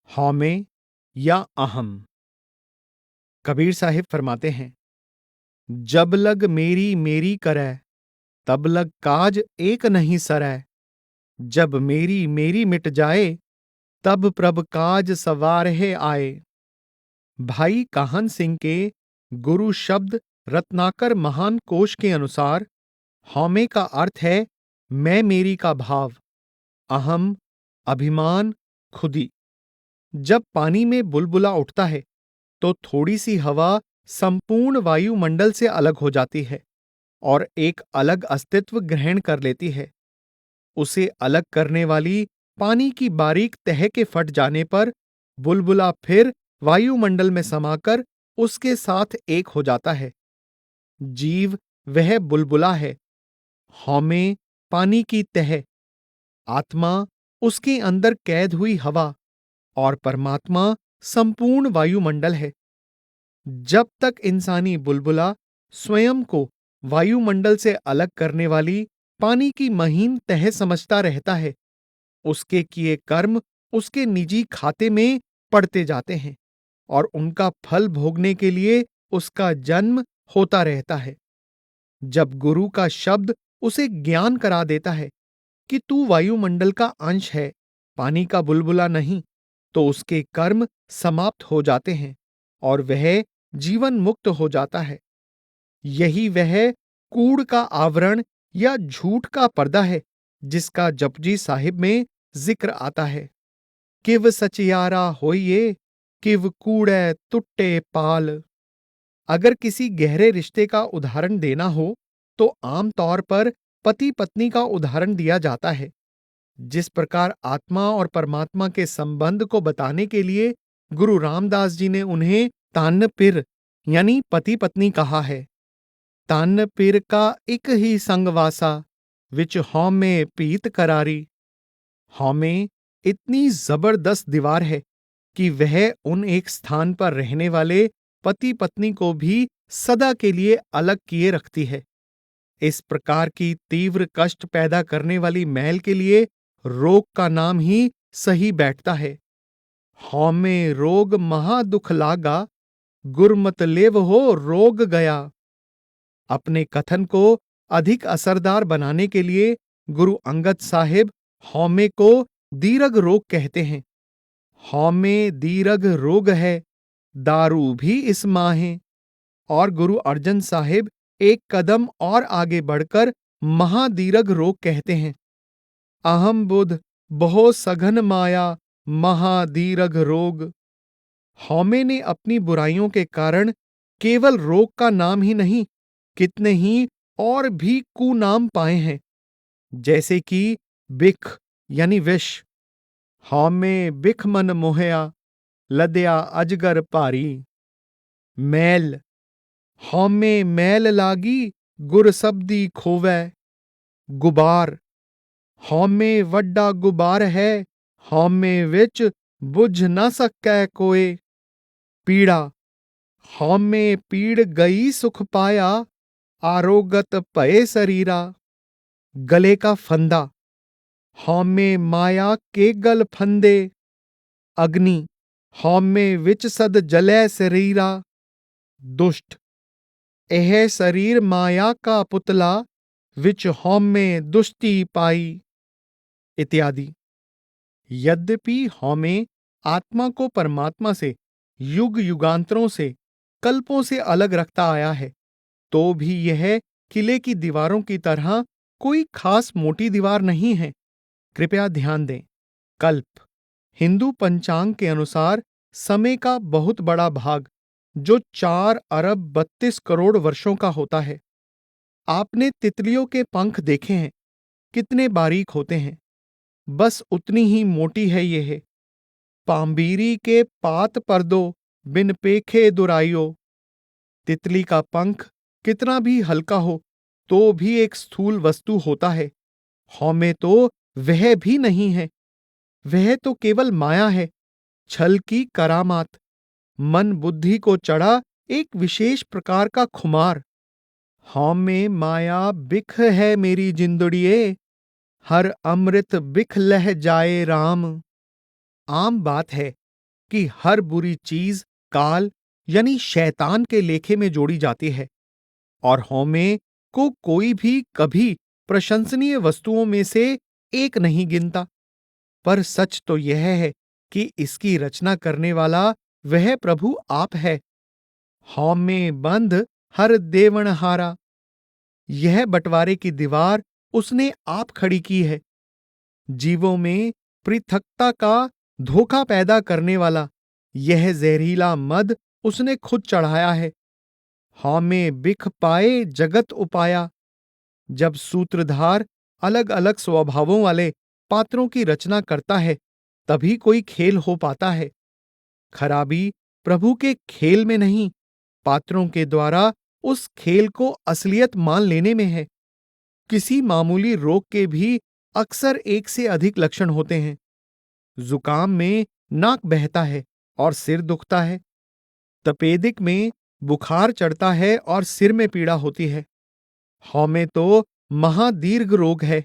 हौमे या अहम। कबीर साहिब फरमाते हैं, जब लग मेरी मेरी करै, तब लग काज एक नहीं सरै। जब मेरी मेरी मिट जाए, तब प्रभ काज सवारहे आए। भाई काहन सिंह के गुरु शब्द रत्नाकर महान कोश के अनुसार हौमे का अर्थ है मैं मेरी का भाव, अहम अभिमान, खुदी। जब पानी में बुलबुला उठता है तो थोड़ी सी हवा संपूर्ण वायुमंडल से अलग हो जाती है और एक अलग अस्तित्व ग्रहण कर लेती है। उसे अलग करने वाली पानी की बारीक तह के फट जाने पर बुलबुला फिर वायुमंडल में समाकर उसके साथ एक हो जाता है। जीव वह बुलबुला है, हौमे पानी की तह, आत्मा उसके अंदर कैद हुई हवा और परमात्मा संपूर्ण वायुमंडल है। जब तक इंसानी बुलबुला स्वयं को वायुमंडल से अलग करने वाली पानी की महीन तह समझता रहता है, उसके किए कर्म उसके निजी खाते में पड़ते जाते हैं और उनका फल भोगने के लिए उसका जन्म होता रहता है। जब गुरु का शब्द उसे ज्ञान करा देता है कि तू वायुमंडल का अंश है, पानी का बुलबुला नहीं, तो उसके कर्म समाप्त हो जाते हैं और वह जीवन मुक्त हो जाता है। यही वह कूड़ का आवरण या झूठ का पर्दा है जिसका जपजी साहिब में जिक्र आता है। किव सचियारा होइए, किव कूड़े तुट्टे पाल। अगर किसी गहरे रिश्ते का उदाहरण देना हो तो आमतौर पर पति पत्नी का उदाहरण दिया जाता है। जिस प्रकार आत्मा और परमात्मा के संबंध को बताने के लिए गुरु रामदास जी ने उन्हें तान्न पिर यानी पति पत्नी कहा है। तान्न पिर का एक ही संगवासा, विच हौमे पीत करारी। हौमे इतनी जबरदस्त दीवार है कि वह उन एक स्थान पर रहने वाले पति पत्नी को भी सदा के लिए अलग किए रखती है। इस प्रकार की तीव्र कष्ट पैदा करने वाली मैल के लिए रोग का नाम ही सही बैठता है। हौमे रोग महा दुख लागा, गुरमत लेव हो रोग गया। अपने कथन को अधिक असरदार बनाने के लिए गुरु अंगद साहिब हौमे को दीर्घ रोग कहते हैं। हौमे दीर्घ रोग है, दारू भी इस माहे। और गुरु अर्जन साहिब एक कदम और आगे बढ़कर महादीर्घ रोग कहते हैं। अहम बुध बहु सघन माया, महादीर्घ रोग। हौमे ने अपनी बुराइयों के कारण केवल रोग का नाम ही नहीं, कितने ही और भी कुनाम पाए हैं, जैसे कि बिख यानी विष। हौमे बिख मन मोहया, लदया अजगर भारी। मैल, हौमे मैल लागी, गुर सब्दी खोवै। गुबार, हौमे वड्डा गुबार है, हौमे विच बुझ न सकै कोय। पीड़ा, हौमे पीड़ गई सुख पाया, आरोगत भये शरीरा। गले का फंदा, हौमे माया के गल फंदे। अग्नि, हौमे विच सद जलै शरीरा। दुष्ट, एह शरीर माया का पुतला, विच हौमे दुष्टि पाई। इत्यादि। यद्यपि हौमे आत्मा को परमात्मा से युग युगांतरों से कल्पों से अलग रखता आया है, तो भी यह किले की दीवारों की तरह कोई खास मोटी दीवार नहीं है। कृपया ध्यान दें, कल्प हिंदू पंचांग के अनुसार समय का बहुत बड़ा भाग जो 4 अरब 32 करोड़ वर्षों का होता है। आपने तितलियों के पंख देखे हैं, कितने बारीक होते हैं, बस उतनी ही मोटी है यह। पांबीरी के पात पर दो, बिन पेखे दुराइयो। तितली का पंख कितना भी हल्का हो तो भी एक स्थूल वस्तु होता है। हौमे तो वह भी नहीं है, वह तो केवल माया है, छल की करामात, मन बुद्धि को चढ़ा एक विशेष प्रकार का खुमार। हौमे माया बिख है मेरी जिंदड़िए, हर अमृत बिख लह जाए राम। आम बात है कि हर बुरी चीज काल यानी शैतान के लेखे में जोड़ी जाती है और हौमे को कोई भी कभी प्रशंसनीय वस्तुओं में से एक नहीं गिनता। पर सच तो यह है कि इसकी रचना करने वाला वह प्रभु आप है। हौमे बंध हर देवनहारा, यह बंटवारे की दीवार उसने आप खड़ी की है। जीवों में पृथकता का धोखा पैदा करने वाला यह जहरीला मद उसने खुद चढ़ाया है। हौमे बिख पाए जगत उपाया, जब सूत्रधार अलग अलग स्वभावों वाले पात्रों की रचना करता है तभी कोई खेल हो पाता है। खराबी प्रभु के खेल में नहीं, पात्रों के द्वारा उस खेल को असलियत मान लेने में है। किसी मामूली रोग के भी अक्सर एक से अधिक लक्षण होते हैं। जुकाम में नाक बहता है और सिर दुखता है। तपेदिक में बुखार चढ़ता है और सिर में पीड़ा होती है। हौमे तो महादीर्घ रोग है,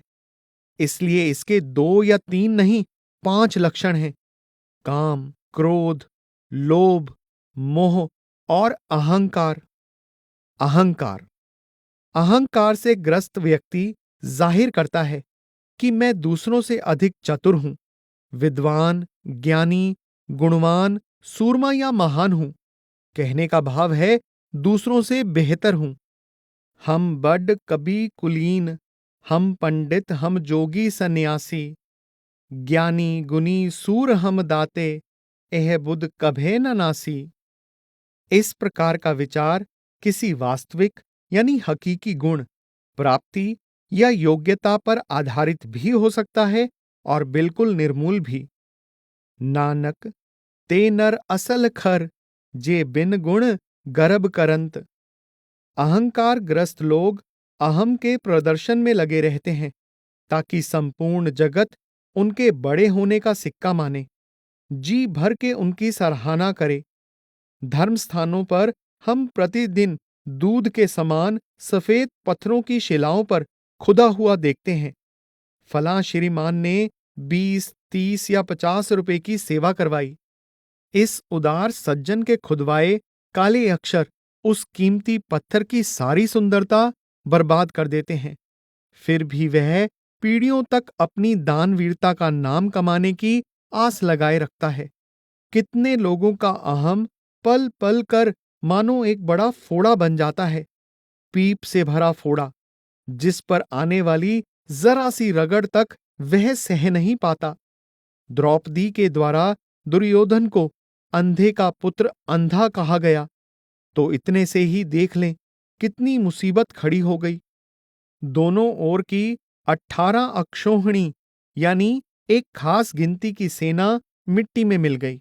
इसलिए इसके 2 या 3 नहीं 5 लक्षण हैं। काम, क्रोध, लोभ, मोह और अहंकार। अहंकार अहंकार से ग्रस्त व्यक्ति जाहिर करता है कि मैं दूसरों से अधिक चतुर हूं, विद्वान, ज्ञानी, गुणवान, सूरमा या महान हूं। कहने का भाव है दूसरों से बेहतर हूं। हम बड कबि कुलीन, हम पंडित हम जोगी सन्यासी, ज्ञानी गुनी सूर हम दाते, एह बुध कभे न नासी। इस प्रकार का विचार किसी वास्तविक यानी हकीकी गुण, प्राप्ति या योग्यता पर आधारित भी हो सकता है और बिल्कुल निर्मूल भी। नानक ते नर असल खर, जे बिन गुण गर्भ करंत। अहंकार ग्रस्त लोग अहम के प्रदर्शन में लगे रहते हैं ताकि संपूर्ण जगत उनके बड़े होने का सिक्का माने, जी भर के उनकी सराहना करे। धर्म स्थानों पर हम प्रतिदिन दूध के समान सफेद पत्थरों की शिलाओं पर खुदा हुआ देखते हैं। फलां श्रीमान ने 20, 30 या 50 रुपए की सेवा करवाई। इस उदार सज्जन के खुदवाए काले अक्षर उस कीमती पत्थर की सारी सुंदरता बर्बाद कर देते हैं। फिर भी वह पीढ़ियों तक अपनी दानवीरता का नाम कमाने की आस लगाए रखता है। कितने लोगों का अहम पल पल कर मानो एक बड़ा फोड़ा बन जाता है, पीप से भरा फोड़ा, जिस पर आने वाली जरा सी रगड़ तक वह सह नहीं पाता। द्रौपदी के द्वारा दुर्योधन को अंधे का पुत्र अंधा कहा गया, तो इतने से ही देख लें कितनी मुसीबत खड़ी हो गई। दोनों ओर की 18 अक्षोहिणी यानी एक खास गिनती की सेना मिट्टी में मिल गई।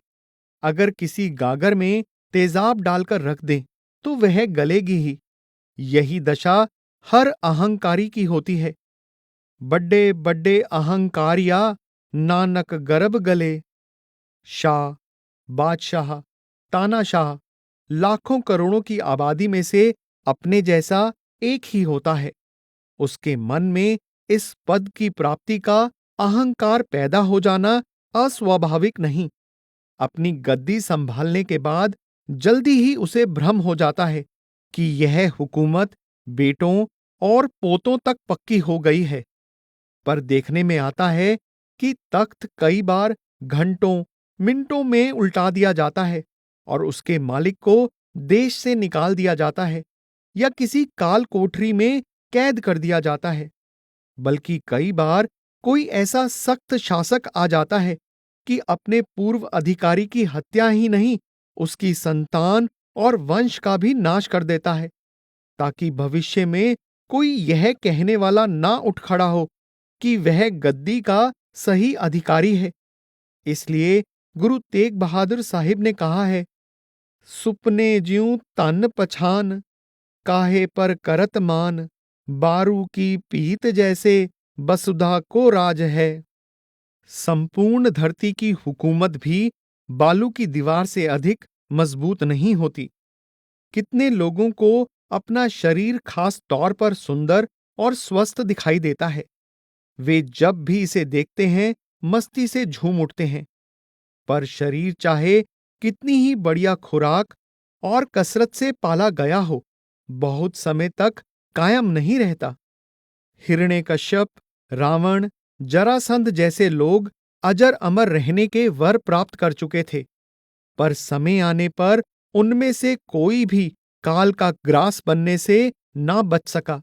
अगर किसी गागर में तेजाब डालकर रख दें तो वह गलेगी ही। यही दशा हर अहंकारी की होती है। बड्डे बड्डे अहंकारिया, नानक गर्भ गले। शाह, बादशाह, तानाशाह, लाखों करोड़ों की आबादी में से अपने जैसा एक ही होता है। उसके मन में इस पद की प्राप्ति का अहंकार पैदा हो जाना अस्वाभाविक नहीं। अपनी गद्दी संभालने के बाद जल्दी ही उसे भ्रम हो जाता है कि यह हुकूमत बेटों और पोतों तक पक्की हो गई है। पर देखने में आता है कि तख्त कई बार घंटों मिनटों में उल्टा दिया जाता है और उसके मालिक को देश से निकाल दिया जाता है या किसी काल कोठरी में कैद कर दिया जाता है। बल्कि कई बार कोई ऐसा सख्त शासक आ जाता है कि अपने पूर्व अधिकारी की हत्या ही नहीं, उसकी संतान और वंश का भी नाश कर देता है, ताकि भविष्य में कोई यह कहने वाला ना उठ खड़ा हो कि वह गद्दी का सही अधिकारी है। इसलिए गुरु तेग बहादुर साहिब ने कहा है, सुपने ज्यूं तन पछान, काहे पर करत मान, बारू की पीत जैसे वसुधा को राज है। संपूर्ण धरती की हुकूमत भी बालू की दीवार से अधिक मजबूत नहीं होती। कितने लोगों को अपना शरीर खास तौर पर सुंदर और स्वस्थ दिखाई देता है। वे जब भी इसे देखते हैं मस्ती से झूम उठते हैं। पर शरीर चाहे कितनी ही बढ़िया खुराक और कसरत से पाला गया हो, बहुत समय तक कायम नहीं रहता। हिरण्यकश्यप, रावण, जरासंध जैसे लोग अजर अमर रहने के वर प्राप्त कर चुके थे, पर समय आने पर उनमें से कोई भी काल का ग्रास बनने से ना बच सका।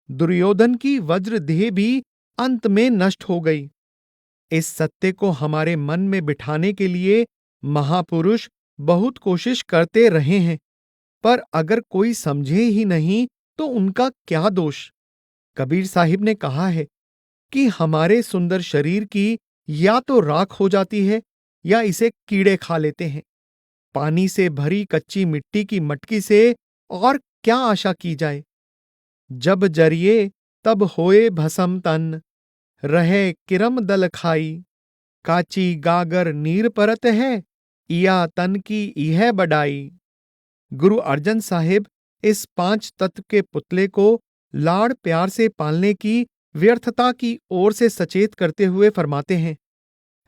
दुर्योधन की वज्रदेह भी अंत में नष्ट हो गई। इस सत्य को हमारे मन में बिठाने के लिए महापुरुष बहुत कोशिश करते रहे हैं, पर अगर कोई समझे ही नहीं तो उनका क्या दोष। कबीर साहिब ने कहा है कि हमारे सुंदर शरीर की या तो राख हो जाती है या इसे कीड़े खा लेते हैं। पानी से भरी कच्ची मिट्टी की मटकी से और क्या आशा की जाए। जब जरिए तब होए भसम तन, रहे किरम दल खाई। काची गागर नीर परत है, इया तन की इह बड़ाई। गुरु अर्जन साहिब इस 5 तत्व के पुतले को लाड़ प्यार से पालने की व्यर्थता की ओर से सचेत करते हुए फरमाते हैं,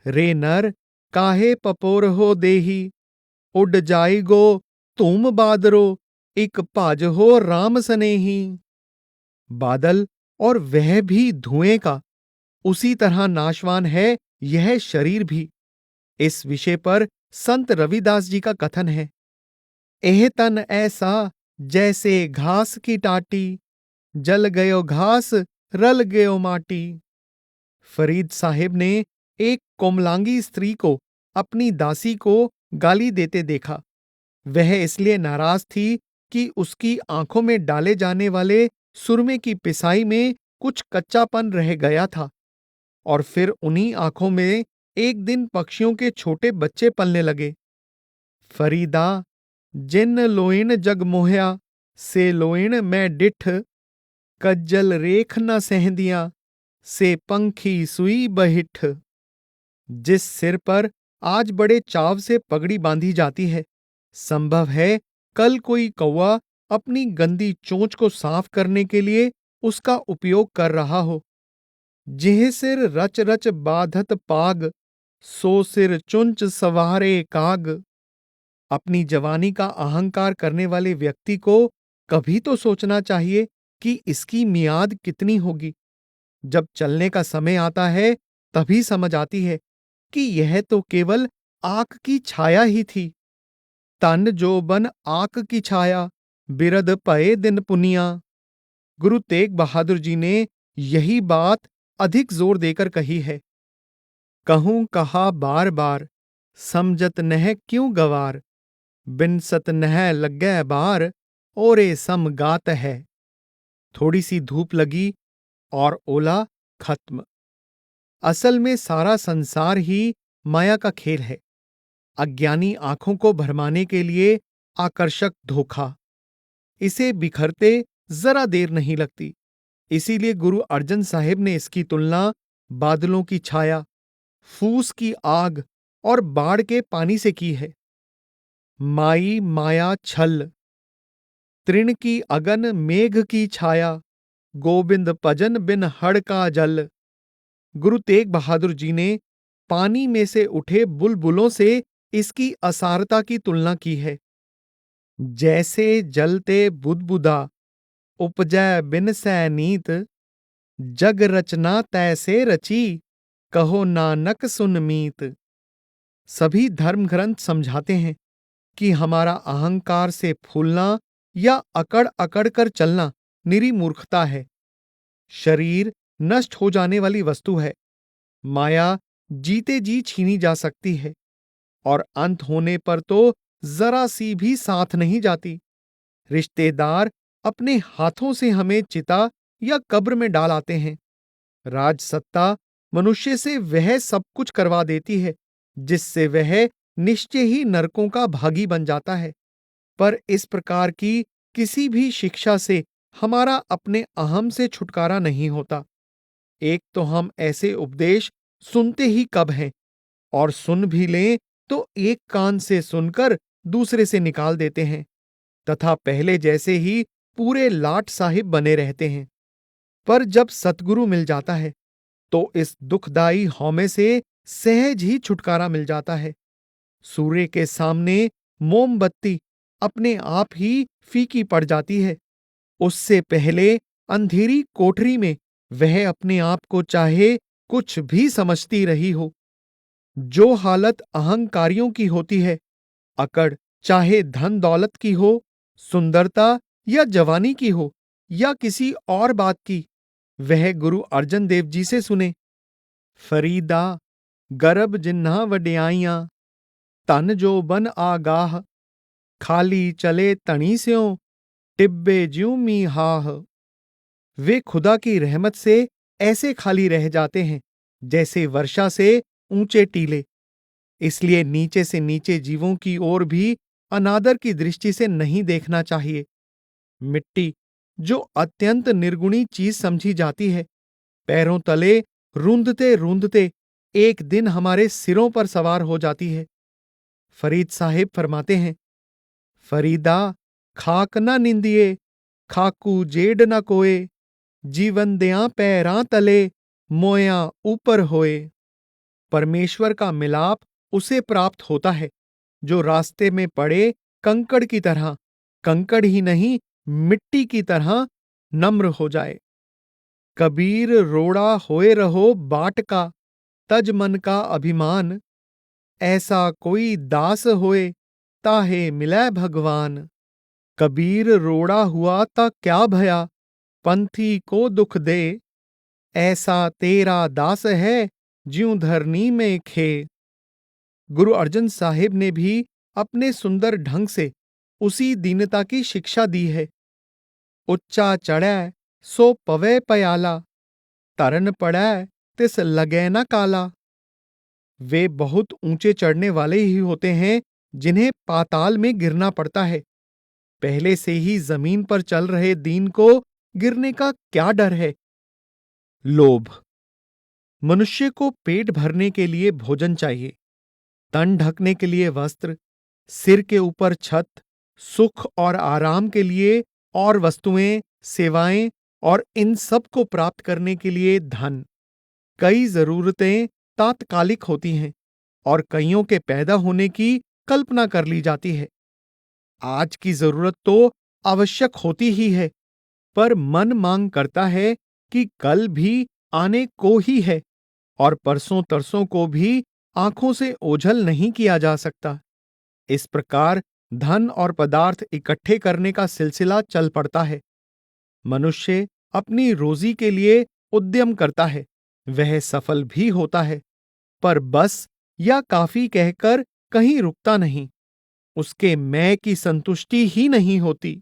रे नर काहे पपोर हो देही, उड जाई गो तुम बादरो, इक भाज हो राम सनेही। बादल और वह भी धुएं का, उसी तरह नाशवान है यह शरीर भी। इस विषय पर संत रविदास जी का कथन है, एह तन ऐसा जैसे घास की टाटी, जल गयो घास रल गयो माटी। फरीद साहिब ने एक कोमलांगी स्त्री को अपनी दासी को गाली देते देखा। वह इसलिए नाराज थी कि उसकी आंखों में डाले जाने वाले सुरमे की पिसाई में कुछ कच्चापन रह गया था, और फिर उन्हीं आंखों में एक दिन पक्षियों के छोटे बच्चे पलने लगे। फरीदा जिन लोइन जग मोहया, से लोइन मैं डिठ, कज्जल रेख न सहदियां, से पंखी सुई बहिठ। जिस सिर पर आज बड़े चाव से पगड़ी बांधी जाती है, संभव है कल कोई कौवा अपनी गंदी चोंच को साफ करने के लिए उसका उपयोग कर रहा हो। जिह सिर रच रच बाधत पाग, सो सिर चुंच सवारे काग। अपनी जवानी का अहंकार करने वाले व्यक्ति को कभी तो सोचना चाहिए कि इसकी मियाद कितनी होगी। जब चलने का समय आता है तभी समझ आती है कि यह तो केवल आंख की छाया ही थी। तन जो बन आंख की छाया, बिरद पए दिन पुनिया। गुरु तेग बहादुर जी ने यही बात अधिक जोर देकर कही है, कहूं कहा बार बार, समझत नह क्यों गवार, बिनसत नह लग्गै बार, ओरे सम गात है। थोड़ी सी धूप लगी और ओला खत्म। असल में सारा संसार ही माया का खेल है, अज्ञानी आंखों को भरमाने के लिए आकर्षक धोखा। इसे बिखरते जरा देर नहीं लगती। इसीलिए गुरु अर्जन साहिब ने इसकी तुलना बादलों की छाया, फूस की आग और बाढ़ के पानी से की है। माई माया छल, तृण की अगन मेघ की छाया, गोविंद भजन बिन हड़ का जल। गुरु तेग बहादुर जी ने पानी में से उठे बुलबुलों से इसकी असारता की तुलना की है। जैसे जलते बुदबुदा, उपजै बिन सै नीत, जग रचना तैसे रची, कहो नानक सुन मीत। सभी धर्म ग्रंथ समझाते हैं कि हमारा अहंकार से फूलना या अकड़ अकड़ कर चलना निरी मूर्खता है। शरीर नष्ट हो जाने वाली वस्तु है। माया जीते जी छीनी जा सकती है, और अंत होने पर तो जरा सी भी साथ नहीं जाती। रिश्तेदार अपने हाथों से हमें चिता या कब्र में डाल आते हैं। राजसत्ता मनुष्य से वह सब कुछ करवा देती है जिससे वह निश्चय ही नरकों का भागी बन जाता है। पर इस प्रकार की किसी भी शिक्षा से हमारा अपने अहम से छुटकारा नहीं होता। एक तो हम ऐसे उपदेश सुनते ही कब हैं, और सुन भी लें तो एक कान से सुनकर दूसरे से निकाल देते हैं, तथा पहले जैसे ही पूरे लाट साहिब बने रहते हैं। पर जब सतगुरु मिल जाता है तो इस दुखदाई हौमे से सहज ही छुटकारा मिल जाता है। सूर्य के सामने मोमबत्ती अपने आप ही फीकी पड़ जाती है। उससे पहले अंधेरी कोठरी में वह अपने आप को चाहे कुछ भी समझती रही हो। जो हालत अहंकारियों की होती है, अकड़ चाहे धन दौलत की हो, सुंदरता या जवानी की हो या किसी और बात की, वह गुरु अर्जन देव जी से सुने। फरीदा गरब जिन्हा वड्याइयां, तन जो बन आगाह, खाली चले तणी स्यों, टिब्बे ज्यों मीहाह। वे खुदा की रहमत से ऐसे खाली रह जाते हैं जैसे वर्षा से ऊंचे टीले। इसलिए नीचे से नीचे जीवों की ओर भी अनादर की दृष्टि से नहीं देखना चाहिए। मिट्टी जो अत्यंत निर्गुणी चीज समझी जाती है, पैरों तले रूंधते रूंधते एक दिन हमारे सिरों पर सवार हो जाती है। फरीद साहिब फरमाते हैं, फरीदा खाक ना निंदिए, खाकू जेड न कोए, जीवन दया पैरां तले, मोया ऊपर होए। परमेश्वर का मिलाप उसे प्राप्त होता है जो रास्ते में पड़े कंकड़ की तरह, कंकड़ ही नहीं मिट्टी की तरह नम्र हो जाए। कबीर रोड़ा होए रहो बाट का, तज मन का अभिमान, ऐसा कोई दास होए ताहे मिलै भगवान। कबीर रोड़ा हुआ ता क्या भया, पंथी को दुख दे, ऐसा तेरा दास है ज्यों धरनी में खे। गुरु अर्जन साहिब ने भी अपने सुंदर ढंग से उसी दीनता की शिक्षा दी है। उच्चा चढ़ै सो पवै पयाला, तरन पड़ै तिस लगै न काला। वे बहुत ऊंचे चढ़ने वाले ही होते हैं जिन्हें पाताल में गिरना पड़ता है। पहले से ही जमीन पर चल रहे दीन को गिरने का क्या डर है। लोभ। मनुष्य को पेट भरने के लिए भोजन चाहिए, तन ढकने के लिए वस्त्र, सिर के ऊपर छत, सुख और आराम के लिए और वस्तुएं, सेवाएं और इन सब को प्राप्त करने के लिए धन। कई जरूरतें तात्कालिक होती हैं और कईयों के पैदा होने की कल्पना कर ली जाती है। आज की जरूरत तो आवश्यक होती ही है, पर मन मांग करता है कि कल भी आने को ही है और परसों तरसों को भी आंखों से ओझल नहीं किया जा सकता। इस प्रकार धन और पदार्थ इकट्ठे करने का सिलसिला चल पड़ता है। मनुष्य अपनी रोजी के लिए उद्यम करता है, वह सफल भी होता है, पर बस या काफी कहकर कहीं रुकता नहीं। उसके मैं की संतुष्टि ही नहीं होती।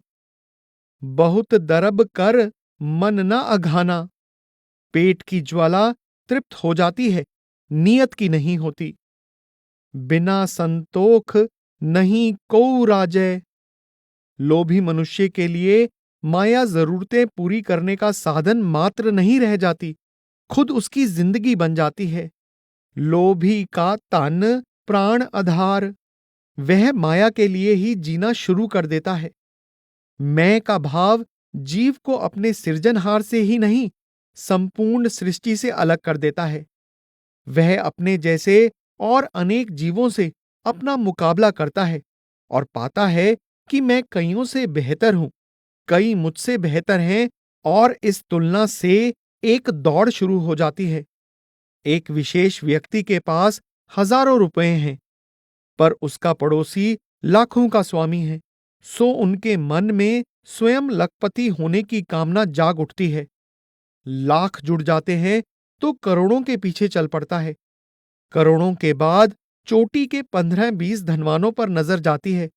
बहुत दरब कर मन न अघाना, पेट की ज्वाला तृप्त हो जाती है, नियत की नहीं होती। बिना संतोख नहीं कोउ राजय। लोभी मनुष्य के लिए माया जरूरतें पूरी करने का साधन मात्र नहीं रह जाती, खुद उसकी जिंदगी बन जाती है। लोभी का तन प्राण आधार, वह माया के लिए ही जीना शुरू कर देता है। मैं का भाव जीव को अपने सृजनहार से ही नहीं, संपूर्ण सृष्टि से अलग कर देता है। वह अपने जैसे और अनेक जीवों से अपना मुकाबला करता है और पाता है कि मैं कईयों से बेहतर हूं, कई मुझसे बेहतर हैं और इस तुलना से एक दौड़ शुरू हो जाती है। एक विशेष व्यक्ति के पास हजारों रुपए हैं, पर उसका पड़ोसी लाखों का स्वामी है, सो उनके मन में स्वयं लखपति होने की कामना जाग उठती है। लाख जुड़ जाते हैं तो करोड़ों के पीछे चल पड़ता है। करोड़ों के बाद चोटी के 15-20 धनवानों पर नजर जाती है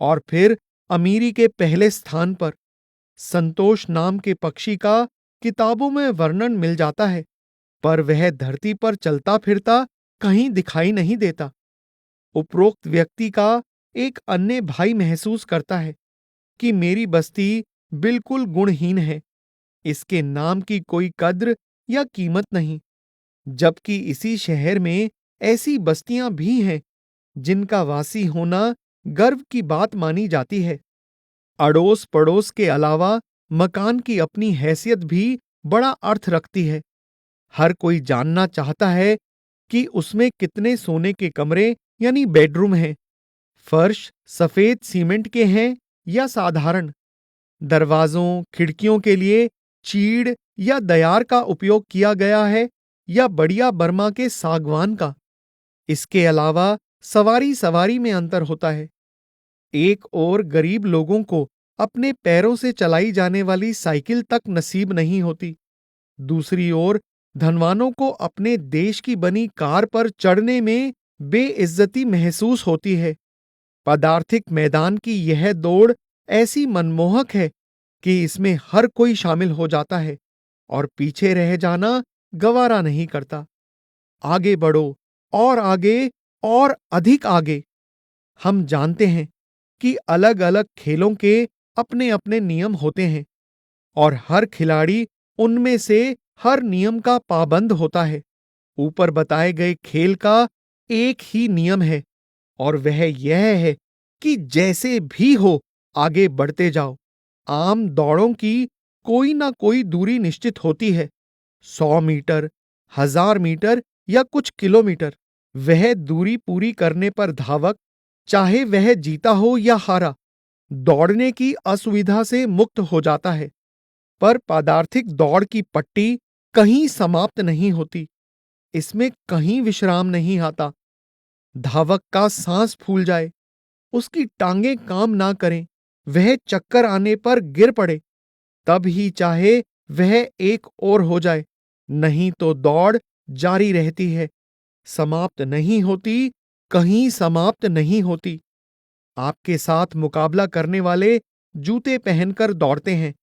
और फिर अमीरी के पहले स्थान पर संतोष नाम के पक्षी का किताबों में वर्णन मिल जाता है, पर वह धरती पर चलता फिरता कहीं दिखाई नहीं देता। उपरोक्त व्यक्ति का एक अन्य भाई महसूस करता है कि मेरी बस्ती बिल्कुल गुणहीन है, इसके नाम की कोई कद्र या कीमत नहीं, जबकि इसी शहर में ऐसी बस्तियां भी हैं जिनका वासी होना गर्व की बात मानी जाती है। अड़ोस पड़ोस के अलावा मकान की अपनी हैसियत भी बड़ा अर्थ रखती है। हर कोई जानना चाहता है कि उसमें कितने सोने के कमरे यानी बेडरूम है, फर्श सफेद सीमेंट के हैं या साधारण, दरवाजों खिड़कियों के लिए चीड़ या दयार का उपयोग किया गया है या बढ़िया बर्मा के सागवान का। इसके अलावा सवारी सवारी में अंतर होता है। एक और गरीब लोगों को अपने पैरों से चलाई जाने वाली साइकिल तक नसीब नहीं होती, दूसरी ओर धनवानों को अपने देश की बनी कार पर चढ़ने में बेइज्जती महसूस होती है। पदार्थिक मैदान की यह दौड़ ऐसी मनमोहक है कि इसमें हर कोई शामिल हो जाता है और पीछे रह जाना गवारा नहीं करता। आगे बढ़ो और आगे और अधिक आगे। हम जानते हैं कि अलग-अलग खेलों के अपने-अपने नियम होते हैं और हर खिलाड़ी उनमें से हर नियम का पाबंद होता है। ऊपर बताए गए खेल का एक ही नियम है और वह यह है कि जैसे भी हो आगे बढ़ते जाओ। आम दौड़ों की कोई ना कोई दूरी निश्चित होती है, 100 मीटर, 1000 मीटर या कुछ किलोमीटर। वह दूरी पूरी करने पर धावक, चाहे वह जीता हो या हारा, दौड़ने की असुविधा से मुक्त हो जाता है। पर पदार्थिक दौड़ की पट्टी कहीं समाप्त नहीं होती, इसमें कहीं विश्राम नहीं आता। धावक का सांस फूल जाए, उसकी टांगें काम ना करें, वह चक्कर आने पर गिर पड़े, तब ही चाहे वह एक और हो जाए, नहीं तो दौड़ जारी रहती है, समाप्त नहीं होती, कहीं समाप्त नहीं होती। आपके साथ मुकाबला करने वाले जूते पहनकर दौड़ते हैं,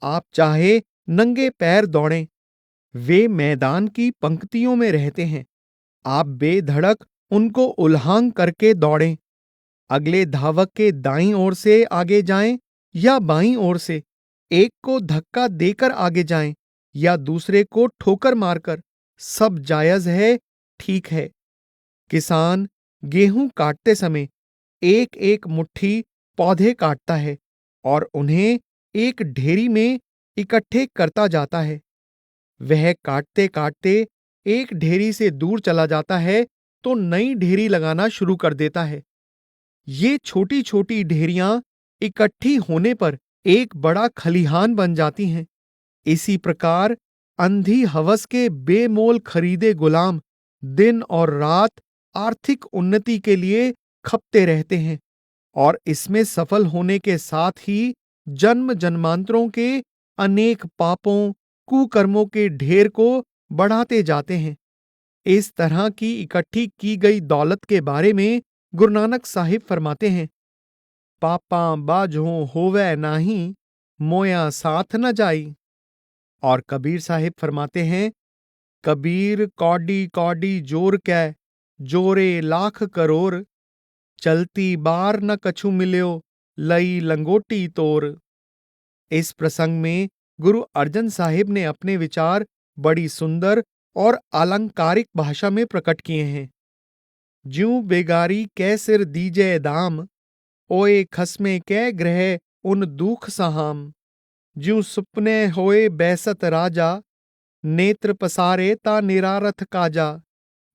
आप चाहे नंगे पैर दौड़ें। वे मैदान की पंक्तियों में रहते हैं, आप बेधड़क उनको उल्लांघ करके दौड़ें। अगले धावक के दाईं ओर से आगे जाएं या बाईं ओर से, एक को धक्का देकर आगे जाएं या दूसरे को ठोकर मारकर, सब जायज है, ठीक है। किसान गेहूं काटते समय एक एक मुट्ठी पौधे काटता है और उन्हें एक ढेरी में इकट्ठे करता जाता है। वह काटते काटते एक ढेरी से दूर चला जाता है तो नई ढेरी लगाना शुरू कर देता है। ये छोटी छोटी ढेरियां इकट्ठी होने पर एक बड़ा खलिहान बन जाती हैं। इसी प्रकार अंधी हवस के बेमोल खरीदे गुलाम दिन और रात आर्थिक उन्नति के लिए खपते रहते हैं और इसमें सफल होने के साथ ही जन्म जन्मांतरों के अनेक पापों कुकर्मों के ढेर को बढ़ाते जाते हैं। इस तरह की इकट्ठी की गई दौलत के बारे में गुरु नानक साहिब फरमाते हैं, पापा बाझों होवे नाही, मोया साथ न जाई। और कबीर साहिब फरमाते हैं, कबीर कौडी कौडी जोर कै, जोरे लाख करोर, चलती बार न कछु मिल्यो, लई लंगोटी तोर। इस प्रसंग में गुरु अर्जन साहिब ने अपने विचार बड़ी सुंदर और अलंकारिक भाषा में प्रकट किए हैं। ज्यूं बेगारी कै सिर दीजे दाम, ओए खसमे कै ग्रह उन दुख सहाम। ज्यूं सुपने होए बैसत राजा, नेत्र पसारे ता निरारथ काजा।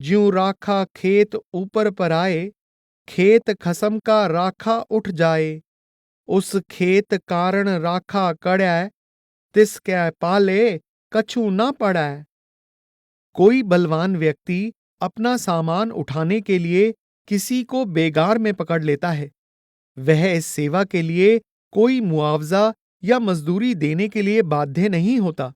ज्यूं राखा खेत ऊपर पर आए, खेत खसम का राखा उठ जाए। उस खेत कारण राखा कड़ै, तिस कै पाले कछु ना पड़ै। कोई बलवान व्यक्ति अपना सामान उठाने के लिए किसी को बेगार में पकड़ लेता है। वह इस सेवा के लिए कोई मुआवजा या मजदूरी देने के लिए बाध्य नहीं होता।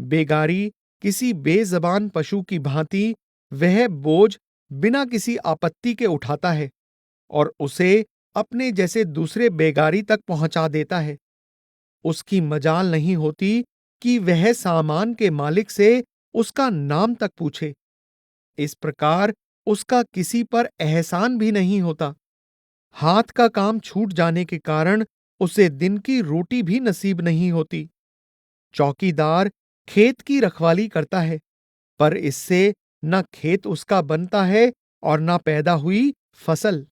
बेगारी किसी बेजबान पशु की भांति वह बोझ बिना किसी आपत्ति के उठाता है और उसे अपने जैसे दूसरे बेगारी तक पहुंचा देता है। उसकी मजाल नहीं होती कि वह सामान के मालिक से उसका नाम तक पूछे। इस प्रकार उसका किसी पर एहसान भी नहीं होता। हाथ का काम छूट जाने के कारण उसे दिन की रोटी भी नसीब नहीं होती। चौकीदार खेत की रखवाली करता है, पर इससे न खेत उसका बनता है और न पैदा हुई फसल।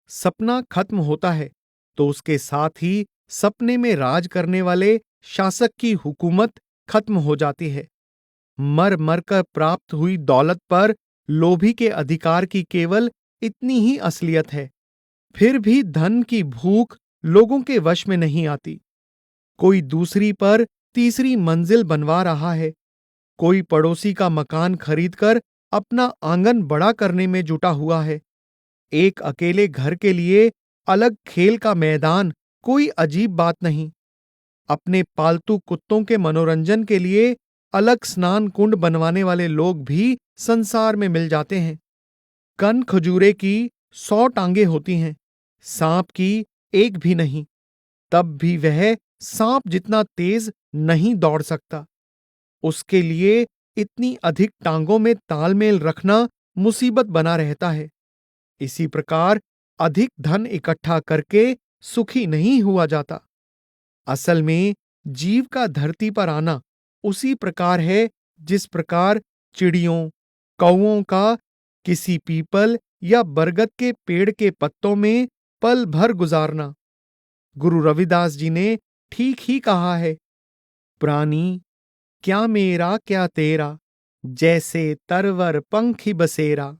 सपना खत्म होता है तो उसके साथ ही सपने में राज करने वाले शासक की हुकूमत खत्म हो जाती है। मर मर कर प्राप्त हुई दौलत पर लोभी के अधिकार की केवल इतनी ही असलियत है। फिर भी धन की भूख लोगों के वश में नहीं आती। कोई दूसरी पर तीसरी मंजिल बनवा रहा है, कोई पड़ोसी का मकान खरीदकर अपना आंगन बड़ा करने में जुटा हुआ है। एक अकेले घर के लिए अलग खेल का मैदान कोई अजीब बात नहीं। अपने पालतू कुत्तों के मनोरंजन के लिए अलग स्नान कुंड बनवाने वाले लोग भी संसार में मिल जाते हैं। कन खजूरे की 100 टांगे होती हैं, सांप की एक भी नहीं। तब भी वह सांप जितना तेज नहीं दौड़ सकता। उसके लिए इतनी अधिक टांगों में तालमेल रखना मुसीबत बना रहता है। इसी प्रकार अधिक धन इकट्ठा करके सुखी नहीं हुआ जाता। असल में जीव का धरती पर आना उसी प्रकार है जिस प्रकार चिड़ियों, कौओं का किसी पीपल या बरगद के पेड़ के पत्तों में पल भर गुजारना। गुरु रविदास जी ने ठीक ही कहा है, प्राणी क्या मेरा क्या तेरा, जैसे तरवर पंखी बसेरा।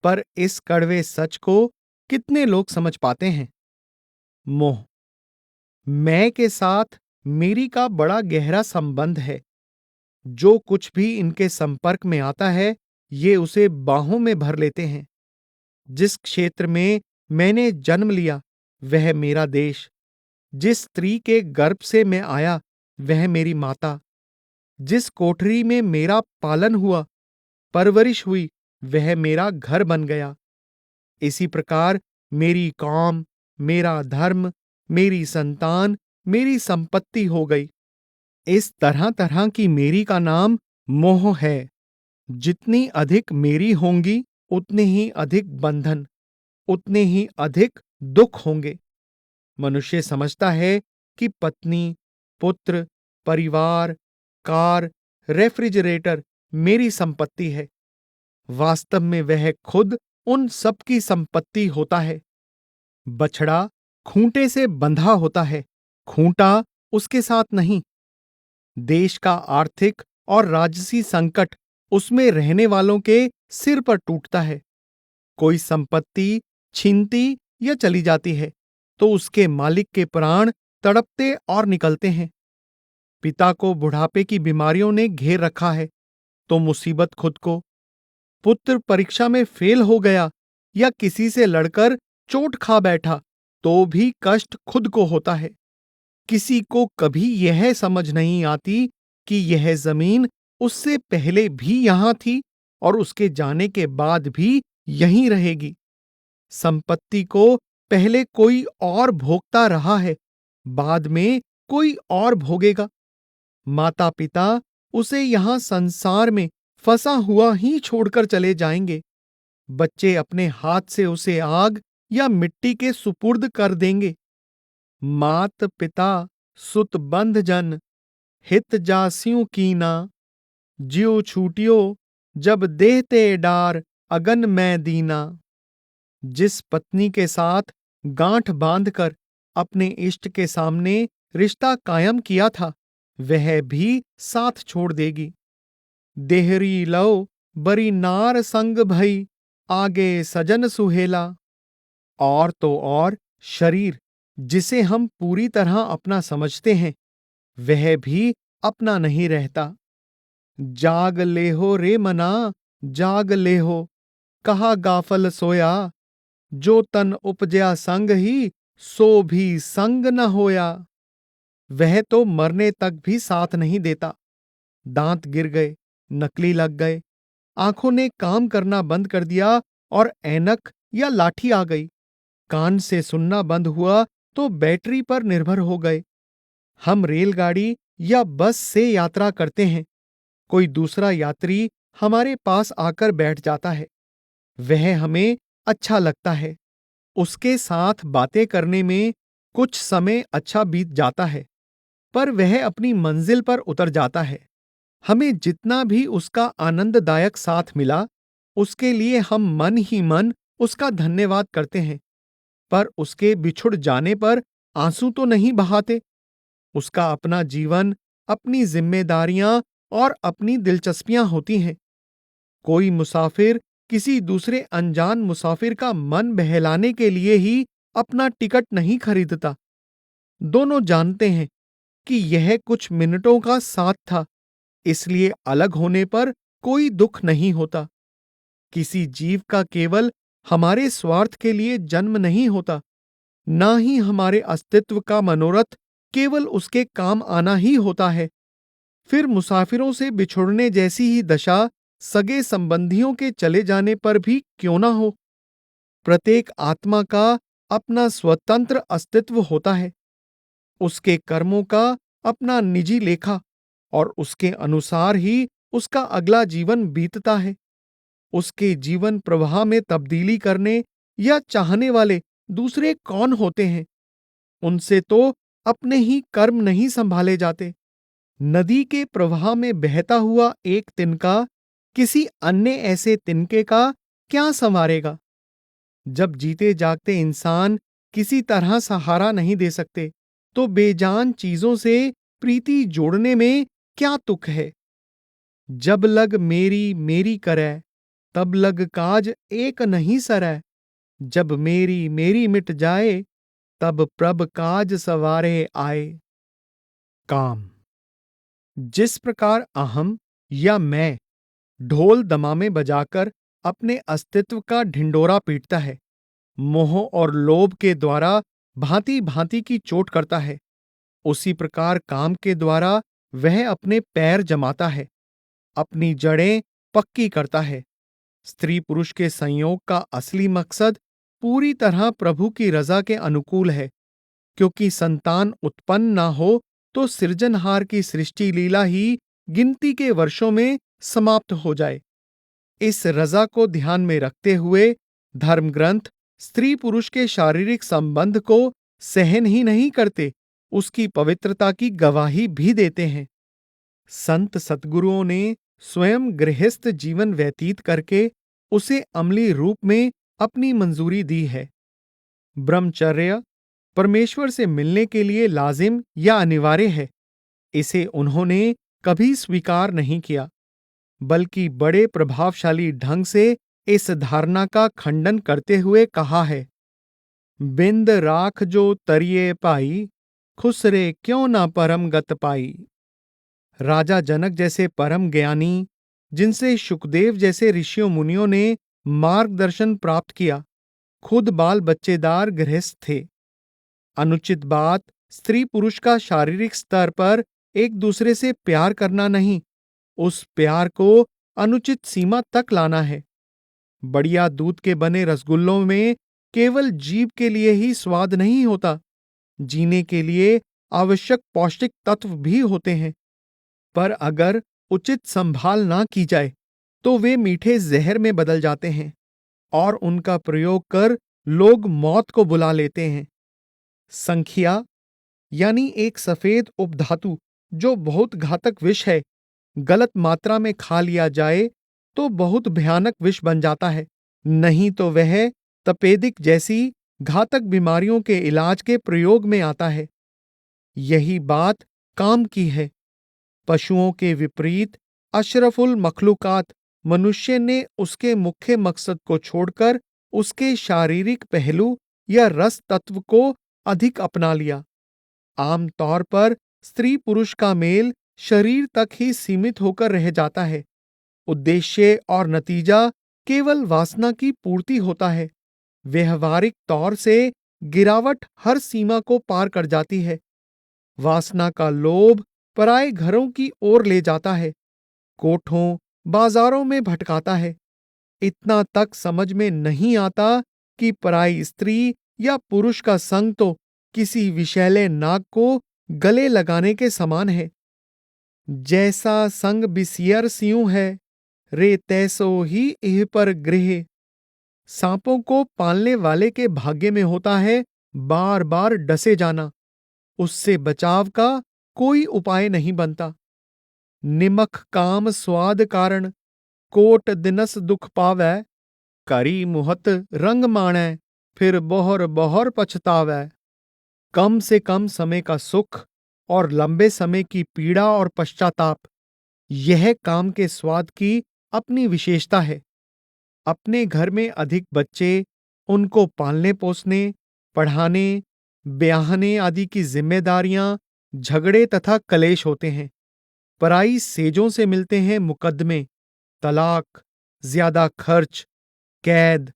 पर इस कड़वे सच को कितने लोग समझ पाते हैं? मोह। मैं के साथ मेरी का बड़ा गहरा संबंध है। जो कुछ भी इनके संपर्क में आता है, ये उसे बाहों में भर लेते हैं। जिस क्षेत्र में मैंने जन्म लिया, वह मेरा देश। जिस स्त्री के गर्भ से मैं आया, वह मेरी माता। जिस कोठरी में मेरा पालन हुआ, परवरिश हुई, वह मेरा घर बन गया। इसी प्रकार मेरी कौम, मेरा धर्म, मेरी संतान, मेरी संपत्ति हो गई। इस तरह तरह की मेरी का नाम मोह है। जितनी अधिक मेरी होंगी, उतने ही अधिक बंधन, उतने ही अधिक दुख होंगे। मनुष्य समझता है कि पत्नी, पुत्र, परिवार, कार, रेफ्रिजरेटर मेरी संपत्ति है। वास्तव में वह खुद उन सब की संपत्ति होता है। बछड़ा खूंटे से बंधा होता है, खूंटा उसके साथ नहीं। देश का आर्थिक और राजसी संकट उसमें रहने वालों के सिर पर टूटता है। कोई संपत्ति छीनती या चली जाती है तो उसके मालिक के प्राण तड़पते और निकलते हैं। पिता को बुढ़ापे की बीमारियों ने घेर रखा है तो मुसीबत खुद को। पुत्र परीक्षा में फेल हो गया या किसी से लड़कर चोट खा बैठा तो भी कष्ट खुद को होता है। किसी को कभी यह समझ नहीं आती कि यह जमीन उससे पहले भी यहां थी और उसके जाने के बाद भी यहीं रहेगी। संपत्ति को पहले कोई और भोगता रहा है, बाद में कोई और भोगेगा। माता पिता उसे यहां संसार में फंसा हुआ ही छोड़कर चले जाएंगे। बच्चे अपने हाथ से उसे आग या मिट्टी के सुपुर्द कर देंगे। मात पिता सुत बंध जन, हित जास्यूं कीना, ज्यों छूटियो जब देहते डार अगन में दीना। जिस पत्नी के साथ गांठ बांधकर अपने इष्ट के सामने रिश्ता कायम किया था, वह भी साथ छोड़ देगी। देहरी लो बरी नार संग भई, आगे सजन सुहेला। और तो और शरीर जिसे हम पूरी तरह अपना समझते हैं, वह भी अपना नहीं रहता। जाग लेहो रे मना, जाग लेहो, कहा गाफल सोया। जो तन उपजया संग ही, सो भी संग न होया। वह तो मरने तक भी साथ नहीं देता। दांत गिर गए, नकली लग गए, आंखों ने काम करना बंद कर दिया और ऐनक या लाठी आ गई। कान से सुनना बंद हुआ तो बैटरी पर निर्भर हो गए। हम रेलगाड़ी या बस से यात्रा करते हैं, कोई दूसरा यात्री हमारे पास आकर बैठ जाता है। वह हमें अच्छा लगता है। उसके साथ बातें करने में कुछ समय अच्छा बीत जाता है, पर वह अपनी मंजिल पर उतर जाता है। हमें जितना भी उसका आनंददायक साथ मिला, उसके लिए हम मन ही मन उसका धन्यवाद करते हैं, पर उसके बिछुड़ जाने पर आंसू तो नहीं बहाते। उसका अपना जीवन, अपनी जिम्मेदारियां और अपनी दिलचस्पियां होती हैं। कोई मुसाफिर किसी दूसरे अनजान मुसाफिर का मन बहलाने के लिए ही अपना टिकट नहीं खरीदता। दोनों जानते हैं कि यह कुछ मिनटों का साथ था, इसलिए अलग होने पर कोई दुख नहीं होता। किसी जीव का केवल हमारे स्वार्थ के लिए जन्म नहीं होता, ना ही हमारे अस्तित्व का मनोरथ केवल उसके काम आना ही होता है। फिर मुसाफिरों से बिछुड़ने जैसी ही दशा सगे संबंधियों के चले जाने पर भी क्यों ना हो। प्रत्येक आत्मा का अपना स्वतंत्र अस्तित्व होता है, उसके कर्मों का अपना निजी लेखा, और उसके अनुसार ही उसका अगला जीवन बीतता है। उसके जीवन प्रवाह में तब्दीली करने या चाहने वाले दूसरे कौन होते हैं? उनसे तो अपने ही कर्म नहीं संभाले जाते। नदी के प्रवाह में बहता हुआ एक तिनका किसी अन्य ऐसे तिनके का क्या संवारेगा? जब जीते जागते इंसान किसी तरह सहारा नहीं दे सकते, तो बेजान चीजों से प्रीति जोड़ने में क्या तुक है? जब लग मेरी मेरी करै, तब लग काज एक नहीं सरै। जब मेरी मेरी मिट जाए, तब प्रभ काज सवारे आए। काम। जिस प्रकार अहम या मैं ढोल दमामे बजाकर अपने अस्तित्व का ढिंडोरा पीटता है, मोह और लोभ के द्वारा भांति भांति की चोट करता है, उसी प्रकार काम के द्वारा वह अपने पैर जमाता है, अपनी जड़ें पक्की करता है। स्त्री पुरुष के संयोग का असली मकसद पूरी तरह प्रभु की रजा के अनुकूल है, क्योंकि संतान उत्पन्न ना हो तो सृजनहार की सृष्टि लीला ही गिनती के वर्षों में समाप्त हो जाए। इस रजा को ध्यान में रखते हुए धर्म ग्रंथ स्त्री पुरुष के शारीरिक संबंध को सहन ही नहीं करते, उसकी पवित्रता की गवाही भी देते हैं। संत सतगुरुओं ने स्वयं गृहस्थ जीवन व्यतीत करके उसे अमली रूप में अपनी मंजूरी दी है। ब्रह्मचर्य परमेश्वर से मिलने के लिए लाजिम या अनिवार्य है। इसे उन्होंने कभी स्वीकार नहीं किया, बल्कि बड़े प्रभावशाली ढंग से इस धारणा का खंडन करते हुए कहा है, बिंद राख जो तरिये पाई, खुसरे क्यों ना परम गत पाई। राजा जनक जैसे परम ज्ञानी, जिनसे शुकदेव जैसे ऋषियों मुनियों ने मार्गदर्शन प्राप्त किया, खुद बाल बच्चेदार गृहस्थ थे। अनुचित बात स्त्री पुरुष का शारीरिक स्तर पर एक दूसरे से प्यार करना नहीं, उस प्यार को अनुचित सीमा तक लाना है। बढ़िया दूध के बने रसगुल्लों में केवल जीभ के लिए ही स्वाद नहीं होता, जीने के लिए आवश्यक पौष्टिक तत्व भी होते हैं। पर अगर उचित संभाल ना की जाए तो वे मीठे जहर में बदल जाते हैं, और उनका प्रयोग कर लोग मौत को बुला लेते हैं। संखिया यानी एक सफेद उपधातु जो बहुत घातक विष है, गलत मात्रा में खा लिया जाए तो बहुत भयानक विष बन जाता है, नहीं तो वह तपेदिक जैसी घातक बीमारियों के इलाज के प्रयोग में आता है। यही बात काम की है। पशुओं के विपरीत अशरफुल मखलूकात मनुष्य ने उसके मुख्य मकसद को छोड़कर उसके शारीरिक पहलू या रस तत्व को अधिक अपना लिया। आम तौर पर स्त्री पुरुष का मेल शरीर तक ही सीमित होकर रह जाता है। उद्देश्य और नतीजा केवल वासना की पूर्ति होता है। व्यवहारिक तौर से गिरावट हर सीमा को पार कर जाती है। वासना का लोभ पराये घरों की ओर ले जाता है, कोठों बाजारों में भटकाता है। इतना तक समझ में नहीं आता कि पराई स्त्री या पुरुष का संग तो किसी विषैले नाग को गले लगाने के समान है। जैसा संग बिसियर सियूं है, रे तैसो ही इह पर गृह। सांपों को पालने वाले के भाग्य में होता है बार बार डसे जाना, उससे बचाव का कोई उपाय नहीं बनता। निमख काम स्वाद कारण, कोट दिनस दुख पावै। करी मुहत रंग माणै, फिर बोहर बोहर पछतावै। कम से कम समय का सुख और लंबे समय की पीड़ा और पश्चाताप, यह काम के स्वाद की अपनी विशेषता है। अपने घर में अधिक बच्चे, उनको पालने पोसने, पढ़ाने, ब्याहने आदि की जिम्मेदारियां, झगड़े तथा कलेश होते हैं। पराई सेजों से मिलते हैं मुकदमे, तलाक, ज्यादा खर्च, कैद,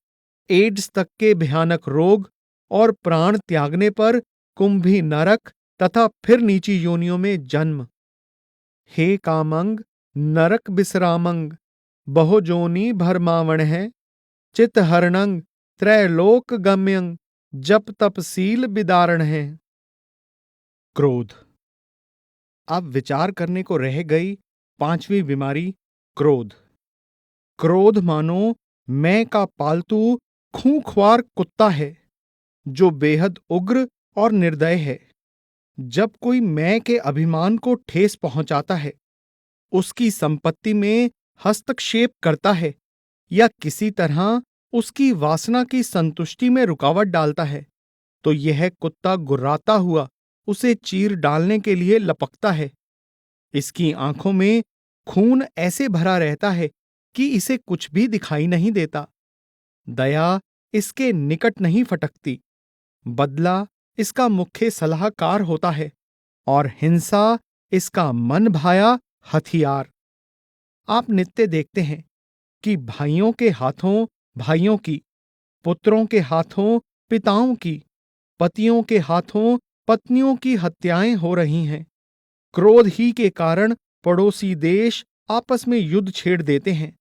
एड्स तक के भयानक रोग और प्राण त्यागने पर कुंभी नरक तथा फिर नीची योनियों में जन्म। हे कामंग नरक बिसरामंग, बहुजोनी भरमावण है, चित हरणंग त्रैलोक गम्यंग, जप तप सील बिदारण है। क्रोध। अब विचार करने को रह गई पांचवी बीमारी, क्रोध। क्रोध मानो मैं का पालतू खूंखार कुत्ता है, जो बेहद उग्र और निर्दय है। जब कोई मैं के अभिमान को ठेस पहुंचाता है, उसकी संपत्ति में हस्तक्षेप करता है या किसी तरह उसकी वासना की संतुष्टि में रुकावट डालता है, तो यह कुत्ता गुर्राता हुआ उसे चीर डालने के लिए लपकता है। इसकी आंखों में खून ऐसे भरा रहता है कि इसे कुछ भी दिखाई नहीं देता। दया इसके निकट नहीं फटकती। बदला इसका मुख्य सलाहकार होता है और हिंसा इसका मन भाया हथियार। आप नित्य देखते हैं कि भाइयों के हाथों भाइयों की, पुत्रों के हाथों पिताओं की, पतियों के हाथों पत्नियों की हत्याएं हो रही हैं। क्रोध ही के कारण पड़ोसी देश आपस में युद्ध छेड़ देते हैं,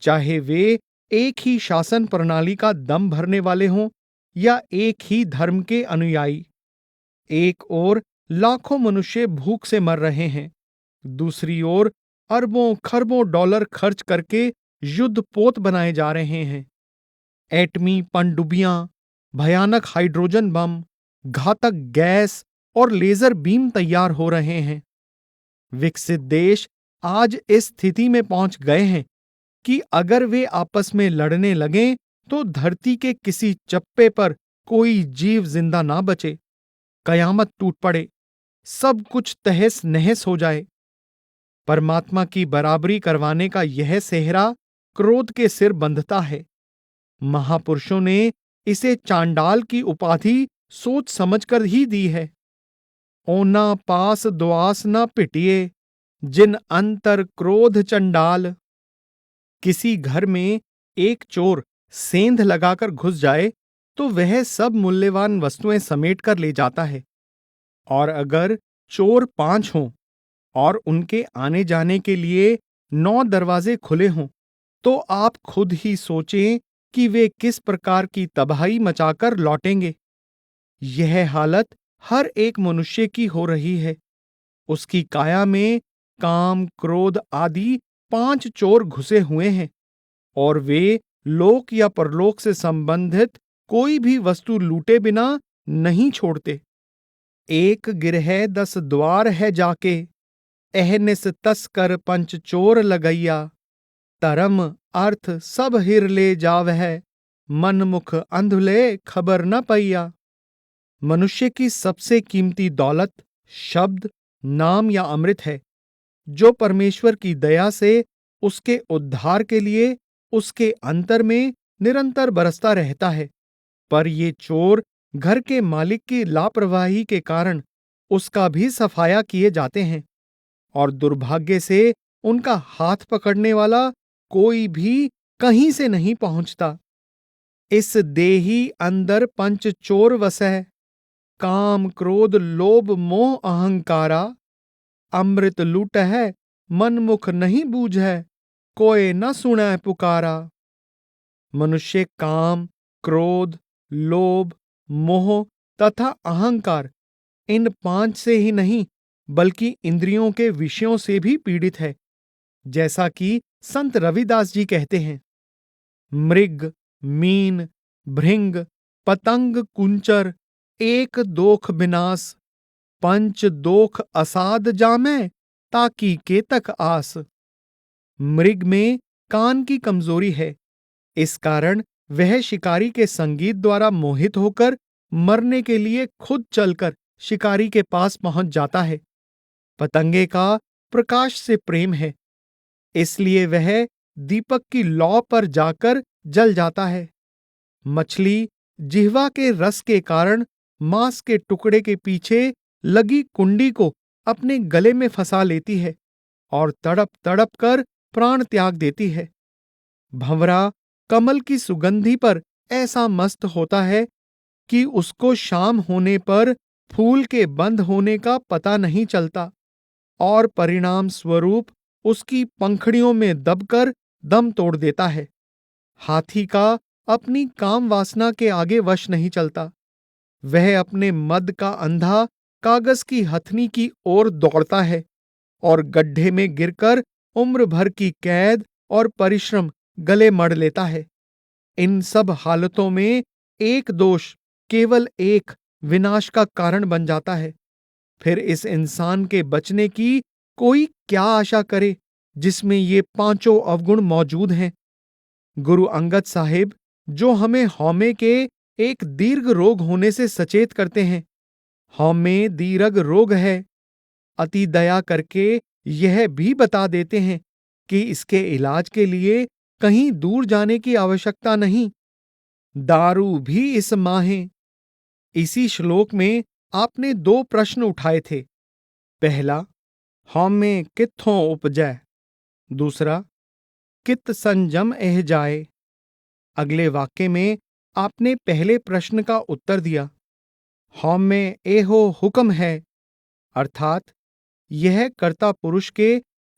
चाहे वे एक ही शासन प्रणाली का दम भरने वाले हों या एक ही धर्म के अनुयायी। एक ओर लाखों मनुष्य भूख से मर रहे हैं, दूसरी ओर अरबों खरबों डॉलर खर्च करके युद्ध पोत बनाए जा रहे हैं। एटमी पनडुब्बियां, भयानक हाइड्रोजन बम, घातक गैस और लेजर बीम तैयार हो रहे हैं। विकसित देश आज इस स्थिति में पहुंच गए हैं कि अगर वे आपस में लड़ने लगें तो धरती के किसी चप्पे पर कोई जीव जिंदा ना बचे, कयामत टूट पड़े, सब कुछ तहस नहस हो जाए। परमात्मा की बराबरी करवाने का यह सेहरा क्रोध के सिर बंधता है। महापुरुषों ने इसे चांडाल की उपाधि सोच समझकर ही दी है। ओना पास द्वास न पिटिए, जिन अंतर क्रोध चंडाल। किसी घर में एक चोर सेंध लगाकर घुस जाए तो वह सब मूल्यवान वस्तुएं समेट कर ले जाता है, और अगर चोर 5 हों और उनके आने जाने के लिए 9 दरवाजे खुले हों, तो आप खुद ही सोचें कि वे किस प्रकार की तबाही मचाकर लौटेंगे। यह हालत हर एक मनुष्य की हो रही है। उसकी काया में काम, क्रोध आदि 5 चोर घुसे हुए हैं और वे लोक या परलोक से संबंधित कोई भी वस्तु लूटे बिना नहीं छोड़ते। एक गिरह 10 द्वार है जाके, एहनिस तस्कर पंच चोर लगैया। तरम अर्थ सब हिर ले जावह, मन मुख अंधुले खबर न पैया। मनुष्य की सबसे कीमती दौलत शब्द, नाम या अमृत है, जो परमेश्वर की दया से उसके उद्धार के लिए उसके अंतर में निरंतर बरसता रहता है। पर ये चोर घर के मालिक की लापरवाही के कारण उसका भी सफाया किए जाते हैं, और दुर्भाग्य से उनका हाथ पकड़ने वाला कोई भी कहीं से नहीं पहुंचता। इस देही अंदर पंच चोर वसै, काम क्रोध लोभ मोह अहंकारा। अमृत लूट है मन मुख नहीं बूझै, कोय न सुनै पुकारा। मनुष्य काम, क्रोध, लोभ, मोह तथा अहंकार, इन 5 से ही नहीं बल्कि इंद्रियों के विषयों से भी पीड़ित है। जैसा कि संत रविदास जी कहते हैं, मृग, मीन, भृंग, पतंग, कुंचर, एक दोख विनाश। पंच दोख असाद जामै, ताकि केतक आस। मृग में कान की कमजोरी है, इस कारण वह शिकारी के संगीत द्वारा मोहित होकर मरने के लिए खुद चलकर शिकारी के पास पहुंच जाता है। पतंगे का प्रकाश से प्रेम है, इसलिए वह दीपक की लौ पर जाकर जल जाता है। मछली जिह्वा के रस के कारण मांस के टुकड़े के पीछे लगी कुंडी को अपने गले में फंसा लेती है और तड़प तड़प कर प्राण त्याग देती है। भंवरा कमल की सुगंधि पर ऐसा मस्त होता है कि उसको शाम होने पर फूल के बंद होने का पता नहीं चलता और परिणाम स्वरूप उसकी पंखड़ियों में दबकर दम तोड़ देता है। हाथी का अपनी काम वासना के आगे वश नहीं चलता। वह अपने मद का अंधा कागज की हथनी की ओर दौड़ता है और गड्ढे में गिरकर उम्र भर की कैद और परिश्रम गले मड़ लेता है। इन सब हालतों में एक दोष, केवल एक, विनाश का कारण बन जाता है। फिर इस इंसान के बचने की कोई क्या आशा करे जिसमें ये पांचों अवगुण मौजूद हैं। गुरु अंगद साहिब जो हमें हौमे के एक दीर्घ रोग होने से सचेत करते हैं। हौमे दीर्घ रोग है, अति दया करके यह भी बता देते हैं कि इसके इलाज के लिए कहीं दूर जाने की आवश्यकता नहीं। दारू भी इस माहे। इसी श्लोक में आपने दो प्रश्न उठाए थे। पहला, हौमे कित्थों उपजै। दूसरा, कित संजम एह जाए। अगले वाक्य में आपने पहले प्रश्न का उत्तर दिया। हौमे एहो हुक्म है, अर्थात यह कर्ता पुरुष के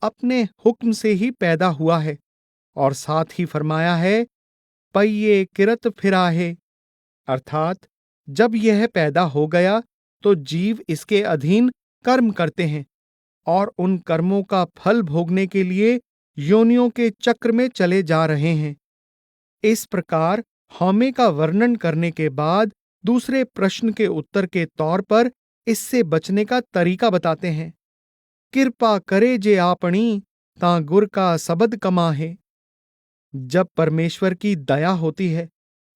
अपने हुक्म से ही पैदा हुआ है, और साथ ही फरमाया है पय्ये किरत फिराहे, अर्थात जब यह पैदा हो गया तो जीव इसके अधीन कर्म करते हैं और उन कर्मों का फल भोगने के लिए योनियों के चक्र में चले जा रहे हैं। इस प्रकार हौमे का वर्णन करने के बाद दूसरे प्रश्न के उत्तर के तौर पर इससे बचने का तरीका बताते हैं। कृपा करे जे आपनी, तां गुर का सबद कमाहे। जब परमेश्वर की दया होती है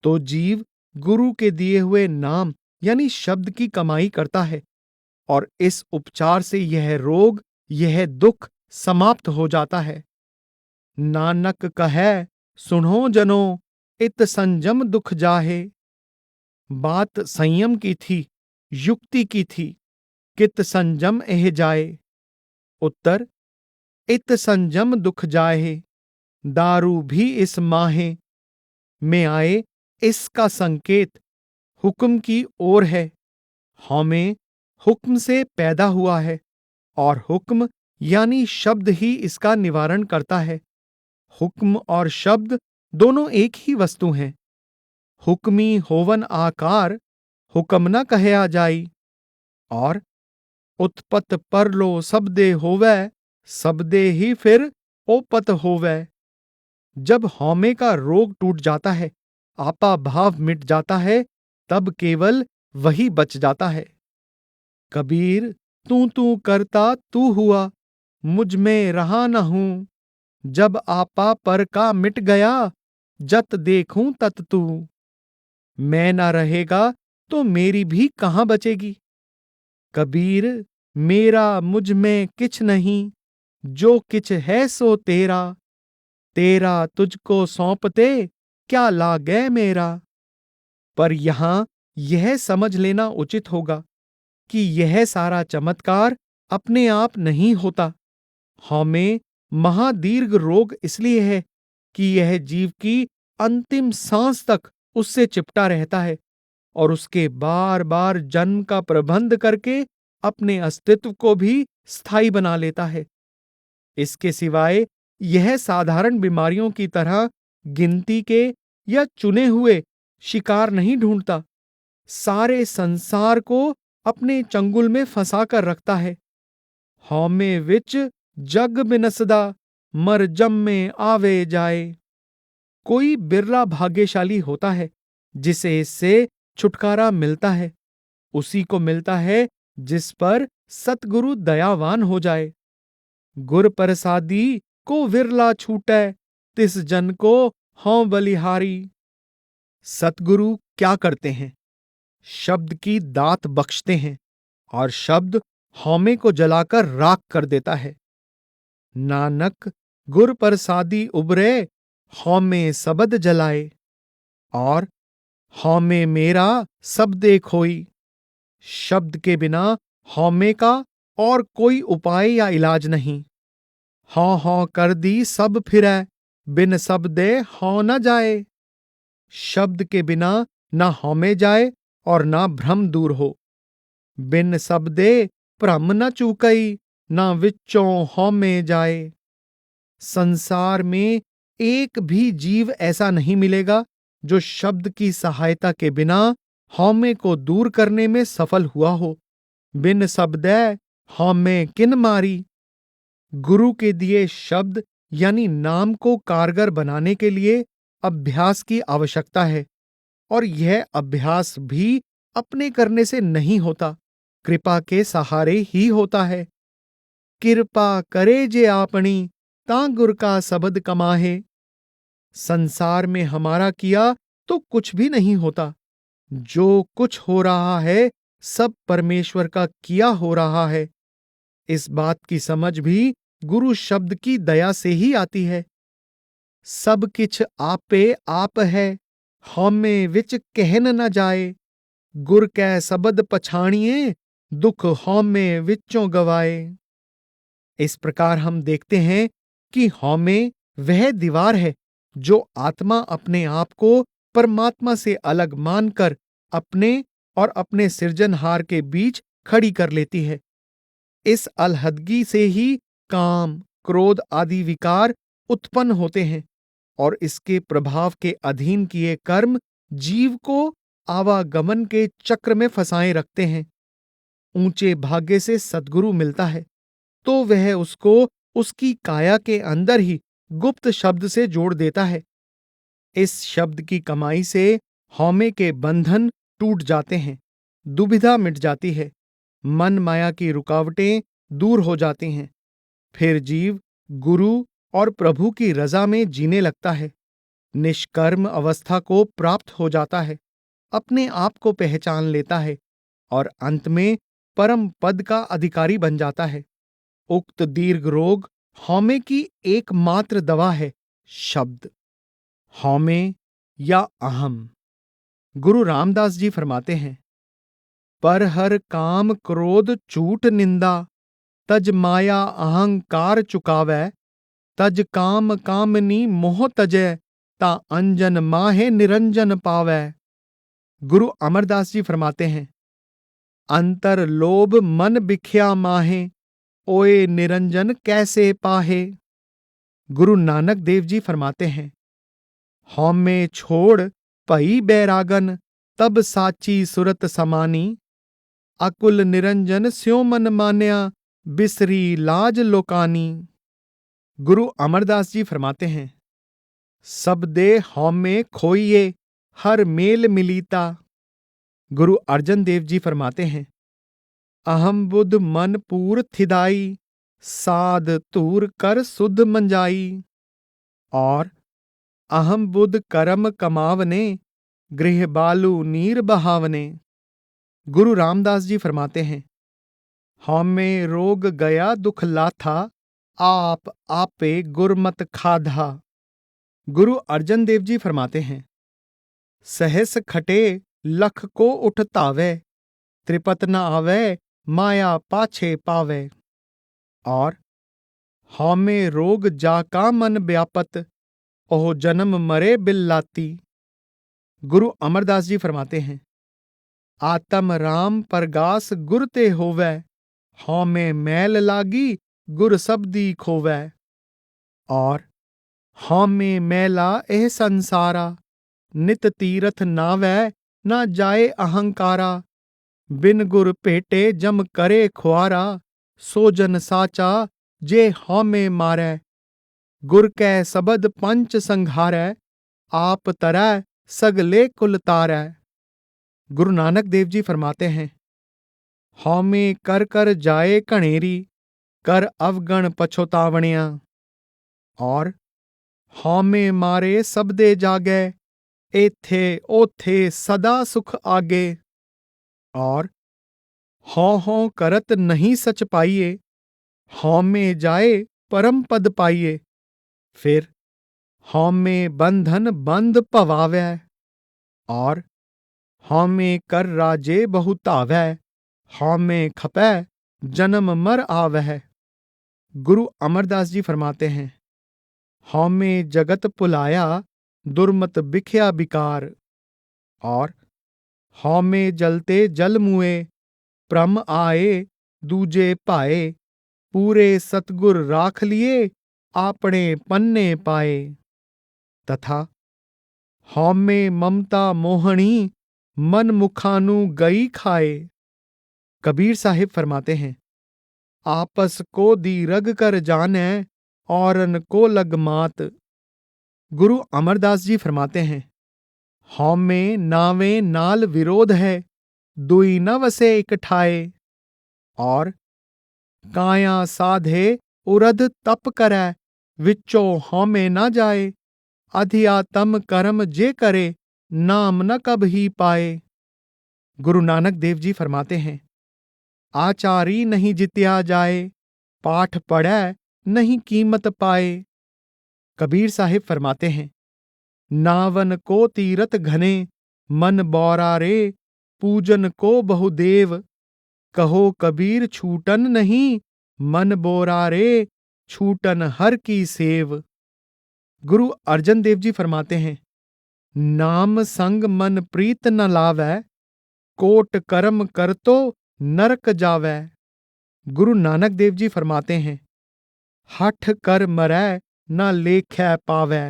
तो जीव गुरु के दिए हुए नाम यानी शब्द की कमाई करता है और इस उपचार से यह रोग, यह दुख समाप्त हो जाता है। नानक कहे सुनो जनो, इत संजम दुख जाहे। बात संयम की थी, युक्ति की थी। कित संजम एह जाए। उत्तर, इत संजम दुख जाहे। दारू भी इस माहे में आए, इसका संकेत हुक्म की ओर है। हौमे हुक्म से पैदा हुआ है और हुक्म यानी शब्द ही इसका निवारण करता है। हुक्म और शब्द दोनों एक ही वस्तु हैं। हुक्मी होवन आकार, हुक्म न कहया जाई। और उत्पत परलो सबदे होवै, सबदे ही फिर ओपत होवै। जब हौमे का रोग टूट जाता है, आपा भाव मिट जाता है, तब केवल वही बच जाता है। कबीर तू तू करता तू हुआ, मुझ में रहा न हूं। जब आपा पर का मिट गया, जत देखूं तत तू। मैं ना रहेगा तो मेरी भी कहां बचेगी। कबीर मेरा मुझ में किछ नहीं, जो किछ है सो तेरा। तेरा तुझको सौंपते, क्या लागै मेरा। पर यहां यह समझ लेना उचित होगा कि यह सारा चमत्कार अपने आप नहीं होता। हौमे महादीर्घ रोग इसलिए है कि यह जीव की अंतिम सांस तक उससे चिपटा रहता है और उसके बार बार जन्म का प्रबंध करके अपने अस्तित्व को भी स्थायी बना लेता है। इसके सिवाय यह साधारण बीमारियों की तरह गिनती के या चुने हुए शिकार नहीं ढूंढता, सारे संसार को अपने चंगुल में फंसा कर रखता है। हौमे विच जग बिनसदा, मर जम में आवे जाए। कोई बिरला भाग्यशाली होता है जिसे इससे छुटकारा मिलता है। उसी को मिलता है जिस पर सतगुरु दयावान हो जाए। गुर प्रसादी को विरला छूटै, तिस जन को हौं बलिहारी। सतगुरु क्या करते हैं? शब्द की दात बख्शते हैं और शब्द हौमे को जलाकर राख कर देता है। नानक गुर प्रसादी उबरे, हौमे सबद जलाए, और हौमे मेरा सबदे खोई। शब्द के बिना हौमे का और कोई उपाय या इलाज नहीं। हौं हौं कर दी सब फिरै, बिन शब्दे हौं न जाए। शब्द के बिना ना हौमे जाए और ना भ्रम दूर हो। बिन शब्दे भ्रम न चूकई, ना विच्चों हौमे जाए। संसार में एक भी जीव ऐसा नहीं मिलेगा जो शब्द की सहायता के बिना हौमे को दूर करने में सफल हुआ हो। बिन शब्दै हौमे किन मारी। गुरु के दिए शब्द यानी नाम को कारगर बनाने के लिए अभ्यास की आवश्यकता है, और यह अभ्यास भी अपने करने से नहीं होता, कृपा के सहारे ही होता है। कृपा करे जे आपनी, ता गुर का शब्द कमाहे। संसार में हमारा किया तो कुछ भी नहीं होता। जो कुछ हो रहा है सब परमेश्वर का किया हो रहा है। इस बात की समझ भी गुरु शब्द की दया से ही आती है। सब किछ आपे आप है, हौमे विच कहन न जाए। गुर कै सबद पछाणिए, दुख हौमे विच्चों गवाए। इस प्रकार हम देखते हैं कि हौमे वह दीवार है जो आत्मा अपने आप को परमात्मा से अलग मानकर अपने और अपने सृजनहार के बीच खड़ी कर लेती है। इस अलहदगी से ही काम, क्रोध आदि विकार उत्पन्न होते हैं, और इसके प्रभाव के अधीन किए कर्म जीव को आवागमन के चक्र में फंसाए रखते हैं। ऊंचे भाग्य से सद्गुरु मिलता है तो वह उसको उसकी काया के अंदर ही गुप्त शब्द से जोड़ देता है। इस शब्द की कमाई से हौमे के बंधन टूट जाते हैं, दुविधा मिट जाती है, मन माया की रुकावटें दूर हो जाती हैं। फिर जीव गुरु और प्रभु की रजा में जीने लगता है, निष्कर्म अवस्था को प्राप्त हो जाता है, अपने आप को पहचान लेता है और अंत में परम पद का अधिकारी बन जाता है। उक्त दीर्घ रोग हौमे की एकमात्र दवा है, शब्द। हौमे या अहम। गुरु रामदास जी फरमाते हैं, पर हर काम क्रोध चूट निंदा, तज माया अहंकार चुकावै। तज काम कामनी मोह तजै, ता अंजन माहे निरंजन पावै। गुरु अमरदास जी फरमाते हैं, अंतर लोभ मन बिख्या माहे, ओए निरंजन कैसे पाहे। गुरु नानक देव जी फरमाते हैं, हौमे छोड़ भई बैरागन, तब साची सुरत समानी। अकुल निरंजन स्यों मन मान्या, बिसरी लाज लोकानी। गुरु अमरदास जी फरमाते हैं, सब दे हौमे खोइए, हर मेल मिलीता। गुरु अर्जन देव जी फरमाते हैं, अहम बुध मन पूर थिदाई, साध तूर कर सुध मंजाई। और अहम बुध करम कमावने, गृह बालू नीर बहावने। गुरु रामदास जी फरमाते हैं, हौमे रोग गया दुख लाथा, आप आपे गुरमत खाधा। गुरु अर्जन देव जी फरमाते हैं, सहस खटे लख को उठ तावे, त्रिपत न आवे माया पाछे पावे। और हौमे रोग जाका मन व्यापत, ओह जन्म मरे बिल्लाती। गुरु अमरदास जी फरमाते हैं, आत्म राम परगास गुर ते होवै, हौमे मैल लागी गुर सबदी खोवै। और हौमे मैला एह संसारा, नित तीरथ नावै ना जाए अहंकारा। बिन गुर भेटे जम करे खुआरा, सो जन साचा जे हौमे मारै। गुर कै सबद पंच संघारै, आप तरै सगले कुल तारै। गुरु नानक देव जी फरमाते हैं, हौमे कर कर जाए कणेरी, कर अवगण पछोतावणिया। और हौमे मारे सबदे जागै, एथे ओथे सदा सुख आगे। और हौं हौं करत नहीं सच पाइए, हौमे जाए परम पद पाइए। फिर हौमे बंधन बंध पवावै, और हौमे कर राजे बहुतावै, हौमे खपै जन्म मर आवह। गुरु अमरदास जी फरमाते हैं, हौमे जगत पुलाया दुर्मत बिख्या बिकार, और हौमे जलते जल मुए प्रम आए दूजे पाए, पूरे सतगुर राख लिए आपने पन्ने पाए। तथा हौमे ममता मोहणी मन मुखानु गई खाए। कबीर साहिब फरमाते हैं, आपस को दी रग कर जाने औरन को लग मात। गुरु अमरदास जी फरमाते हैं, हौमे नावे नाल विरोध है, दुई न वसे इकठाए, और काया साधे उरध तप करै, विचो हौमे न जाए, अधियातम कर्म जे करे, नाम न कब ही पाए। गुरु नानक देव जी फरमाते हैं, आचारी नहीं जित्या जाए, पाठ पढ़ै नहीं कीमत पाए। कबीर साहिब फरमाते हैं, नावन को तीरथ घने, मन बौरा रे, पूजन को बहुदेव, कहो कबीर छूटन नहीं, मन बोरा रे, छूटन हर की सेव। गुरु अर्जन देव जी फरमाते हैं, नाम संग मन प्रीत न लावै, कोट कर्म कर तो नरक जावै। गुरु नानक देव जी फरमाते हैं, हठ कर मरै न लेखै पावै।